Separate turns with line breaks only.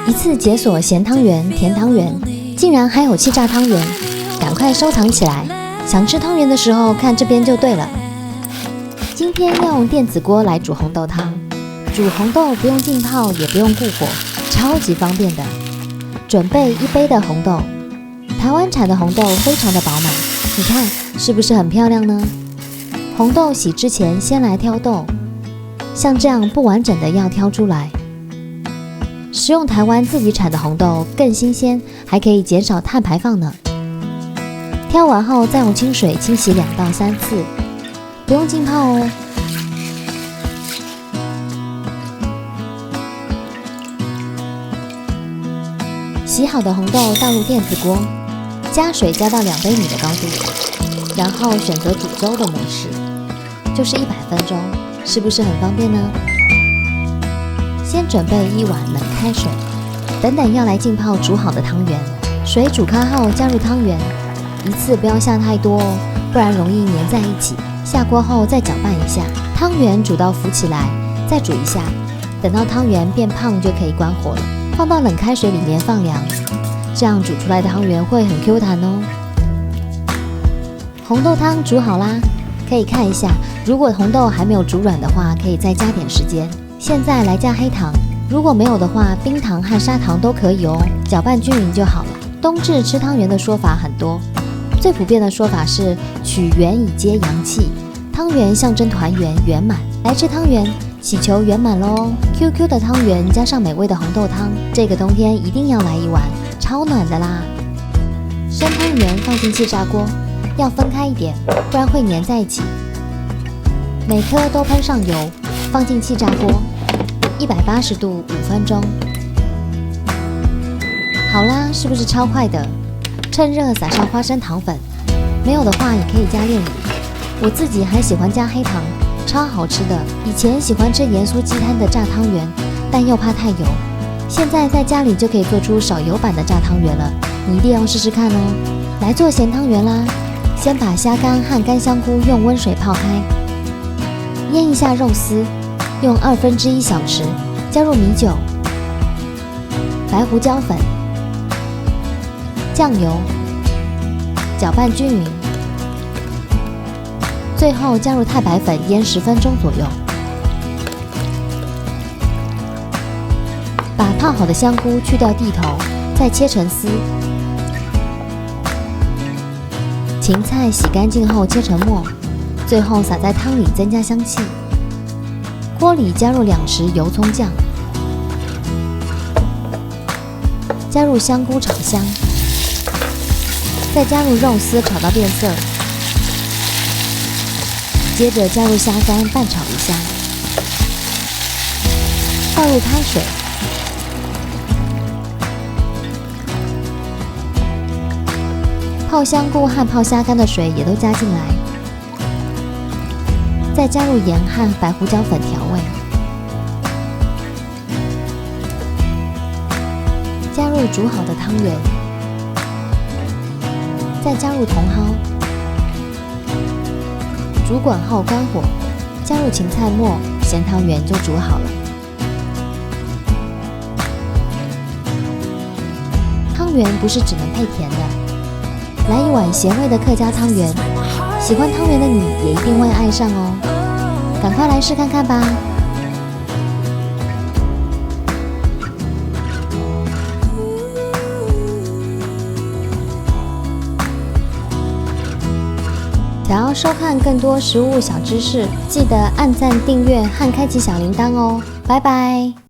一次解锁咸汤圆、甜汤圆，竟然还有气炸汤圆，赶快收藏起来。想吃汤圆的时候看这边就对了。今天要用电子锅来煮红豆汤，煮红豆不用浸泡，也不用顾火，超级方便的。准备1杯的红豆，台湾产的红豆非常的饱满，你看是不是很漂亮呢？红豆洗之前先来挑豆，像这样不完整的要挑出来。食用台湾自己产的红豆更新鲜，还可以减少碳排放呢。挑完后再用清水清洗2到3次，不用浸泡哦。洗好的红豆倒入电子锅，加水加到2杯米的高度，然后选择煮粥的模式，就是100分钟，是不是很方便呢？先准备1碗冷开水，等要来浸泡煮好的汤圆。水煮开后加入汤圆，一次不要下太多哦，不然容易粘在一起。下锅后再搅拌一下，汤圆煮到浮起来，再煮一下，等到汤圆变胖就可以关火了。放到冷开水里面放凉，这样煮出来的汤圆会很 Q 弹哦。红豆汤煮好啦，可以看一下，如果红豆还没有煮软的话，可以再加点时间。现在来加黑糖，如果没有的话，冰糖和砂糖都可以哦，搅拌均匀就好了。冬至吃汤圆的说法很多，最普遍的说法是取圆以接阳气，汤圆象征团圆圆满。来吃汤圆，祈求圆满咯。QQ 的汤圆加上美味的红豆汤，这个冬天一定要来一碗，超暖的啦。生汤圆放进气炸锅，要分开一点，不然会粘在一起。每颗都喷上油，放进气炸锅，180度5分钟。好啦，是不是超快的？趁热撒上花生糖粉，没有的话也可以加炼乳。我自己还喜欢加黑糖，超好吃的。以前喜欢吃盐酥鸡摊的炸汤圆，但又怕太油，现在在家里就可以做出少油版的炸汤圆了，你一定要试试看哦。来做咸汤圆啦，先把虾干和干香菇用温水泡开，腌一下肉丝，用1/2小匙，加入米酒、白胡椒粉、酱油，搅拌均匀。最后加入太白粉，腌10分钟左右。把泡好的香菇去掉蒂头，再切成丝。芹菜洗干净后切成末，最后撒在汤里增加香气。锅里加入2匙油葱酱，加入香菇炒香，再加入肉丝炒到变色，接着加入虾干拌炒一下，倒入开水，泡香菇和泡虾干的水也都加进来，再加入盐和白胡椒粉调味，加入煮好的汤圆，再加入茼蒿，煮滚后关火，加入芹菜末，咸汤圆就煮好了。汤圆不是只能配甜的，来一碗咸味的客家汤圆，喜欢汤圆的你也一定会爱上哦。赶快来试看看吧。想要收看更多食物小知识，记得按赞、订阅和开启小铃铛哦。拜拜。